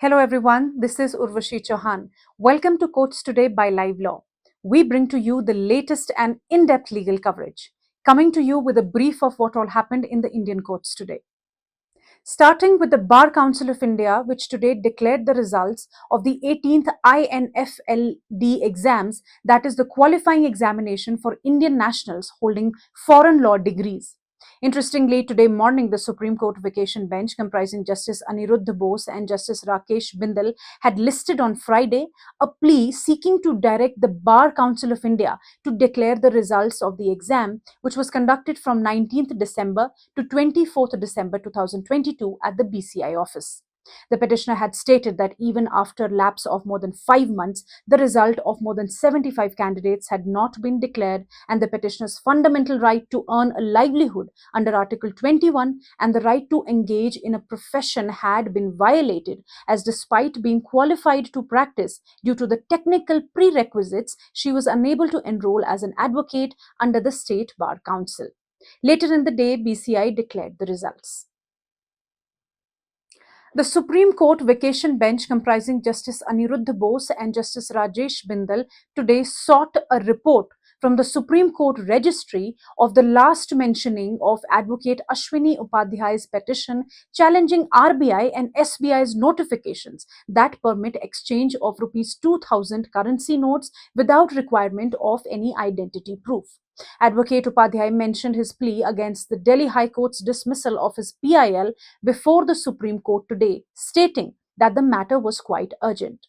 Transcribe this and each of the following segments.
Hello everyone, this is Urvashi Chauhan. Welcome to Courts Today by Livelaw. We bring to you the latest and in-depth legal coverage, coming to you with a brief of what all happened in the Indian courts today. Starting with the Bar Council of India, which today declared the results of the 18th INFLD exams, that is the qualifying examination for Indian nationals holding foreign law degrees. Interestingly, today morning, the Supreme Court vacation bench comprising Justice Aniruddha Bose and Justice Rakesh Bindal had listed on Friday a plea seeking to direct the Bar Council of India to declare the results of the exam, which was conducted from 19th December to 24th December 2022 at the BCI office. The petitioner had stated that even after lapse of more than 5 months, the result of more than 75 candidates had not been declared, and the petitioner's fundamental right to earn a livelihood under Article 21 and the right to engage in a profession had been violated, as despite being qualified to practice due to the technical prerequisites, she was unable to enroll as an advocate under the State Bar Council. Later in the day, BCI declared the results. The Supreme Court vacation bench comprising Justice Aniruddha Bose and Justice Rajesh Bindal today sought a report from the Supreme Court registry of the last mentioning of Advocate Ashwini Upadhyay's petition challenging RBI and SBI's notifications that permit exchange of Rs 2,000 currency notes without requirement of any identity proof. Advocate Upadhyay mentioned his plea against the Delhi High Court's dismissal of his PIL before the Supreme Court today, stating that the matter was quite urgent.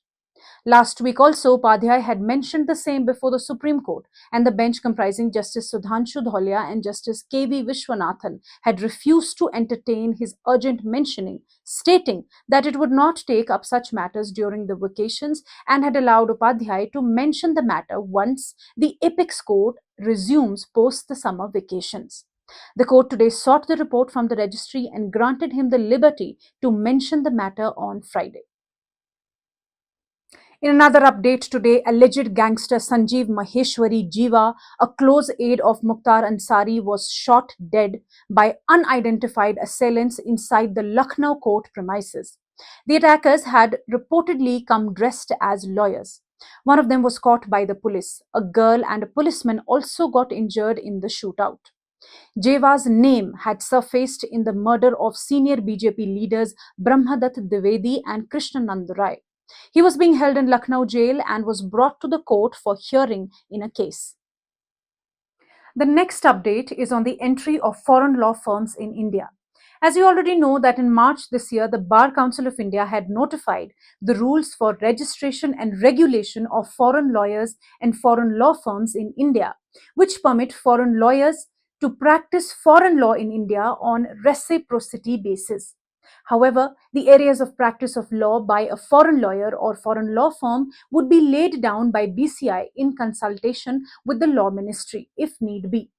Last week also, Upadhyay had mentioned the same before the Supreme Court, and the bench comprising Justice Sudhanshu Dholia and Justice K.V. Vishwanathan had refused to entertain his urgent mentioning, stating that it would not take up such matters during the vacations and had allowed Upadhyay to mention the matter once the apex court resumes post the summer vacations. The court today sought the report from the registry and granted him the liberty to mention the matter on Friday. In another update today, alleged gangster Sanjeev Jeeva, a close aide of Mukhtar Ansari, was shot dead by unidentified assailants inside the Lucknow court premises. The attackers had reportedly come dressed as lawyers. One of them was caught by the police. A girl and a policeman also got injured in the shootout. Jeva's name had surfaced in the murder of senior BJP leaders Brahmadatt Dwivedi and Krishnanand Rai. He was being held in Lucknow jail and was brought to the court for hearing in a case. The next update is on the entry of foreign law firms in India. As you already know that in March this year, the Bar Council of India had notified the rules for registration and regulation of foreign lawyers and foreign law firms in India, which permit foreign lawyers to practice foreign law in India on reciprocity basis. However, the areas of practice of law by a foreign lawyer or foreign law firm would be laid down by BCI in consultation with the Law Ministry, if need be.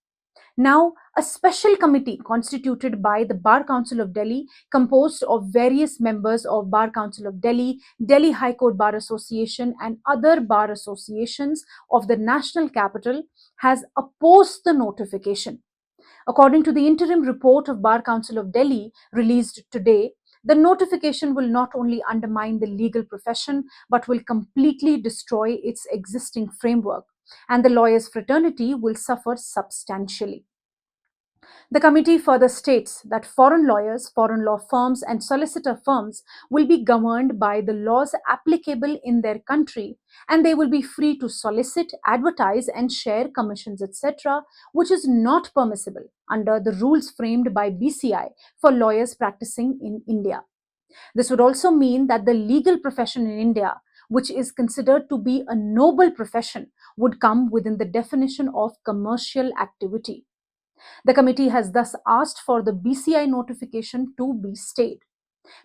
Now, a special committee constituted by the Bar Council of Delhi, composed of various members of Bar Council of Delhi, Delhi High Court Bar Association, and other bar associations of the national capital, has opposed the notification. According to the interim report of Bar Council of Delhi released today, the notification will not only undermine the legal profession but will completely destroy its existing framework, and the lawyers' fraternity will suffer substantially. The committee further states that foreign lawyers, foreign law firms, and solicitor firms will be governed by the laws applicable in their country, and they will be free to solicit, advertise, and share commissions, etc., which is not permissible under the rules framed by BCI for lawyers practicing in India. This would also mean that the legal profession in India, which is considered to be a noble profession, would come within the definition of commercial activity. The committee has thus asked for the BCI notification to be stayed.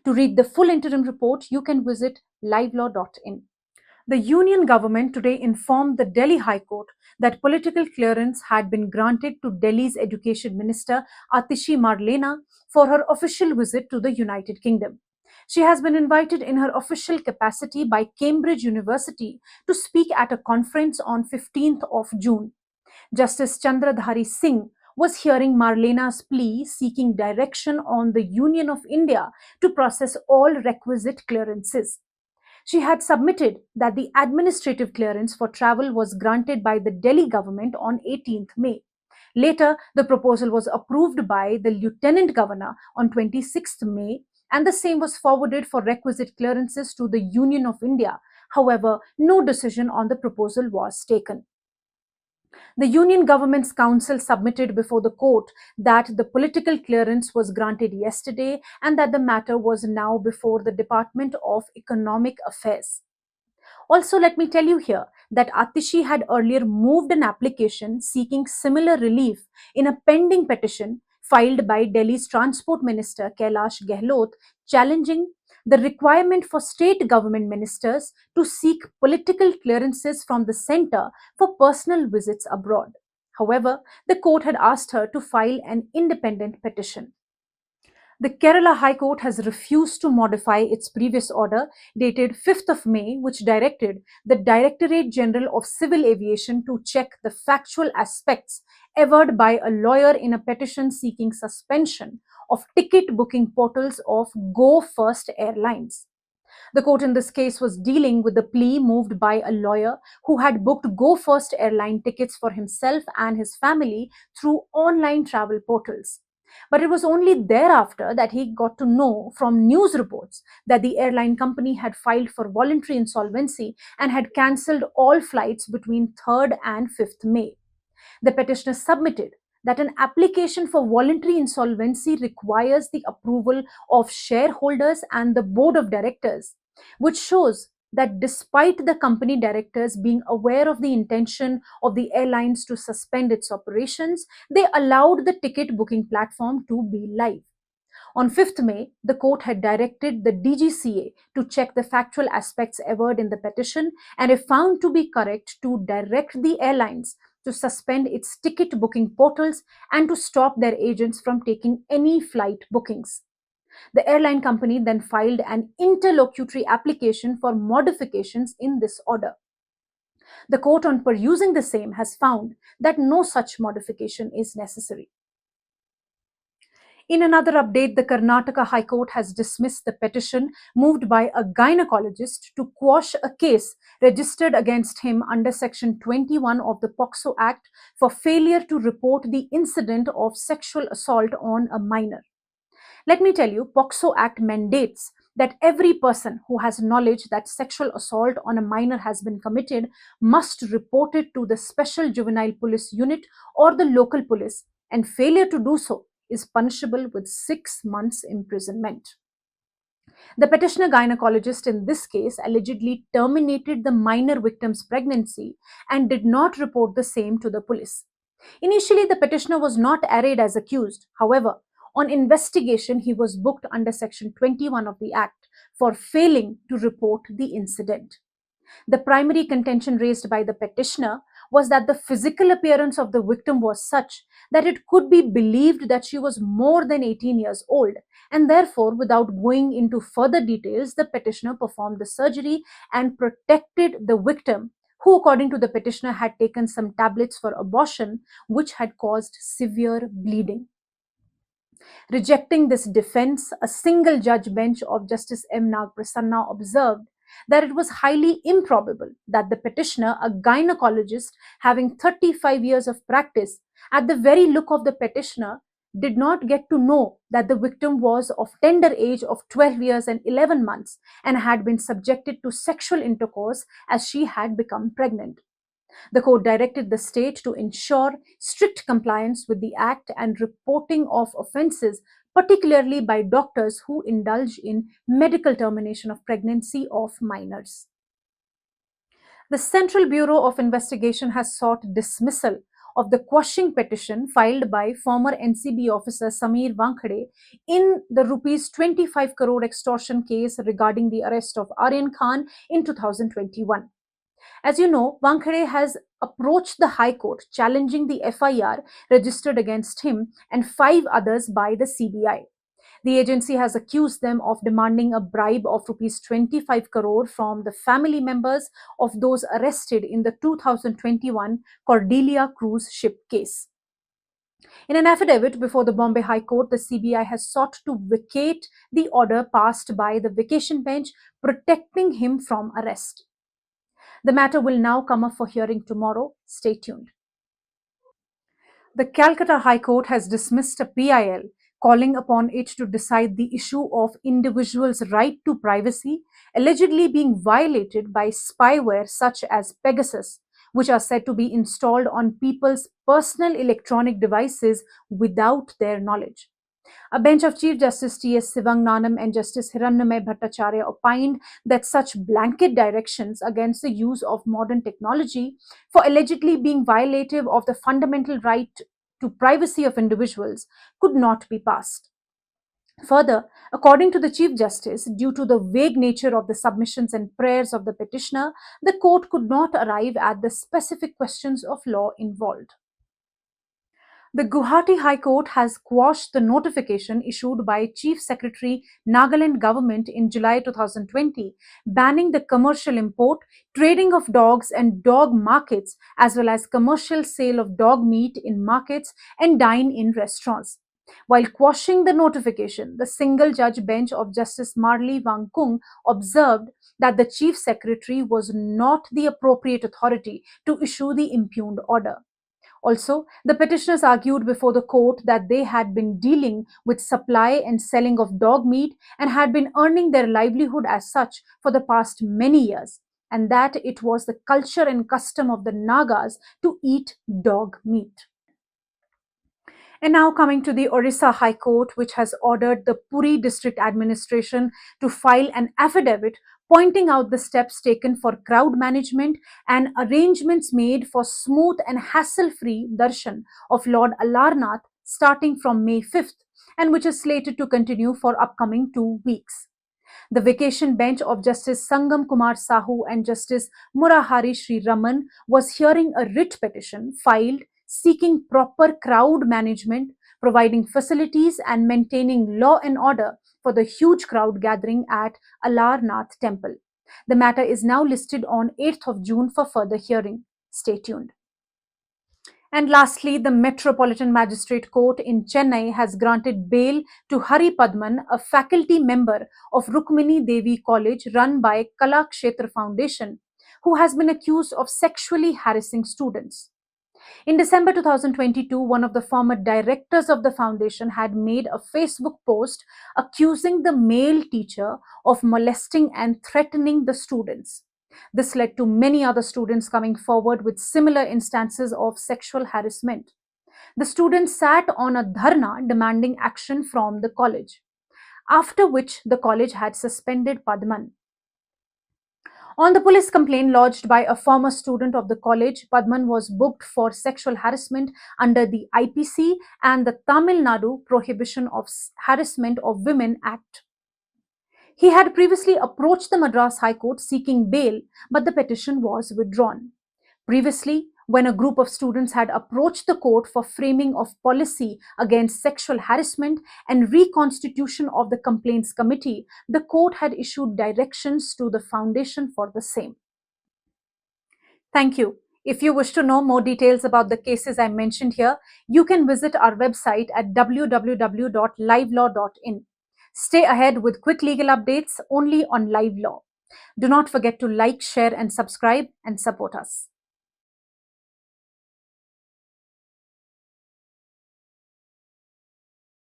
To read the full interim report, you can visit livelaw.in. The union government today informed the Delhi High Court that political clearance had been granted to Delhi's Education Minister Atishi Marlena for her official visit to the United Kingdom. She has been invited in her official capacity by Cambridge University to speak at a conference on 15th of June. Justice Chandradhari Singh was hearing Marlena's plea seeking direction on the Union of India to process all requisite clearances. She had submitted that the administrative clearance for travel was granted by the Delhi government on 18th May. Later, the proposal was approved by the Lieutenant Governor on 26th May, and the same was forwarded for requisite clearances to the Union of India. However, no decision on the proposal was taken. The Union Government's Council submitted before the court that the political clearance was granted yesterday and that the matter was now before the Department of Economic Affairs. Also, let me tell you here that Atishi had earlier moved an application seeking similar relief in a pending petition filed by Delhi's Transport Minister Kailash Gehlot, challenging the requirement for state government ministers to seek political clearances from the centre for personal visits abroad. However, the court had asked her to file an independent petition. The Kerala High Court has refused to modify its previous order dated 5th of May, which directed the Directorate General of Civil Aviation to check the factual aspects averred by a lawyer in a petition seeking suspension of ticket booking portals of Go First Airlines. The court in this case was dealing with the plea moved by a lawyer who had booked Go First airline tickets for himself and his family through online travel portals. But it was only thereafter that he got to know from news reports that the airline company had filed for voluntary insolvency and had cancelled all flights between 3rd and 5th May. The petitioner submitted that an application for voluntary insolvency requires the approval of shareholders and the board of directors, which shows that despite the company directors being aware of the intention of the airlines to suspend its operations, they allowed the ticket booking platform to be live. On 5th May, the court had directed the DGCA to check the factual aspects averred in the petition and, if found to be correct, to direct the airlines to suspend its ticket booking portals and to stop their agents from taking any flight bookings. The airline company then filed an interlocutory application for modifications in this order. The court, on perusing the same, has found that no such modification is necessary. In another update, the Karnataka High Court has dismissed the petition moved by a gynecologist to quash a case registered against him under Section 21 of the POCSO Act for failure to report the incident of sexual assault on a minor. Let me tell you, POCSO Act mandates that every person who has knowledge that sexual assault on a minor has been committed must report it to the Special Juvenile Police Unit or the local police, and failure to do so is punishable with 6 months imprisonment. The petitioner gynecologist in this case allegedly terminated the minor victim's pregnancy and did not report the same to the police. Initially, the petitioner was not arraigned as accused. However, on investigation, he was booked under Section 21 of the Act for failing to report the incident. The primary contention raised by the petitioner was that the physical appearance of the victim was such that it could be believed that she was more than 18 years old, and therefore, without going into further details, the petitioner performed the surgery and protected the victim, who, according to the petitioner, had taken some tablets for abortion, which had caused severe bleeding. Rejecting this defense, a single judge bench of Justice M. Nagprasanna observed that it was highly improbable that the petitioner, a gynecologist having 35 years of practice, at the very look of the petitioner, did not get to know that the victim was of tender age of 12 years and 11 months and had been subjected to sexual intercourse as she had become pregnant. The court directed the state to ensure strict compliance with the Act and reporting of offences, particularly by doctors who indulge in medical termination of pregnancy of minors. The Central Bureau of Investigation has sought dismissal of the quashing petition filed by former NCB officer Sameer Wankhede in the rupees 25 crore extortion case regarding the arrest of Aryan Khan in 2021. As you know, Wankhede has approached the High Court challenging the FIR registered against him and 5 others by the CBI. The agency has accused them of demanding a bribe of rupees 25 crore from the family members of those arrested in the 2021 Cordelia cruise ship case. In an affidavit before the Bombay High Court, the CBI has sought to vacate the order passed by the vacation bench protecting him from arrest. The matter will now come up for hearing tomorrow. Stay tuned. The Calcutta High Court has dismissed a PIL calling upon it to decide the issue of individuals' right to privacy allegedly being violated by spyware such as Pegasus, which are said to be installed on people's personal electronic devices without their knowledge. A bench of Chief Justice T.S. Sivangnanam and Justice Hiranyamay Bhattacharya opined that such blanket directions against the use of modern technology for allegedly being violative of the fundamental right to privacy of individuals could not be passed. Further, according to the Chief Justice, due to the vague nature of the submissions and prayers of the petitioner, the court could not arrive at the specific questions of law involved. The Guwahati High Court has quashed the notification issued by Chief Secretary Nagaland government in July 2020 banning the commercial import, trading of dogs and dog markets as well as commercial sale of dog meat in markets and dine-in restaurants. While quashing the notification, the single judge bench of Justice Marley Wangkung observed that the Chief Secretary was not the appropriate authority to issue the impugned order. Also, the petitioners argued before the court that they had been dealing with supply and selling of dog meat and had been earning their livelihood as such for the past many years, and that it was the culture and custom of the Nagas to eat dog meat. And now coming to the Orissa High Court, which has ordered the Puri district administration to file an affidavit pointing out the steps taken for crowd management and arrangements made for smooth and hassle-free darshan of Lord Alarnath starting from May 5th, and which is slated to continue for upcoming 2 weeks. The vacation bench of Justice Sangam Kumar Sahu and Justice Murahari Sri Raman was hearing a writ petition filed seeking proper crowd management, providing facilities and maintaining law and order for the huge crowd gathering at Alarnath Temple. The matter is now listed on 8th of June for further hearing. Stay tuned. And lastly, the Metropolitan Magistrate Court in Chennai has granted bail to Hari Padman, a faculty member of Rukmini Devi College run by Kala Kshetra Foundation, who has been accused of sexually harassing students. In December 2022, one of the former directors of the foundation had made a Facebook post accusing the male teacher of molesting and threatening the students. This led to many other students coming forward with similar instances of sexual harassment. The students sat on a dharna demanding action from the college, after which the college had suspended Padman. On the police complaint lodged by a former student of the college, Padman was booked for sexual harassment under the IPC and the Tamil Nadu Prohibition of Harassment of Women Act. He had previously approached the Madras High Court seeking bail, but the petition was withdrawn. Previously, when a group of students had approached the court for framing of policy against sexual harassment and reconstitution of the complaints committee, the court had issued directions to the foundation for the same. Thank you. If you wish to know more details about the cases I mentioned here, you can visit our website at www.livelaw.in. Stay ahead with quick legal updates only on Live Law. Do not forget to like, share, and subscribe and support us.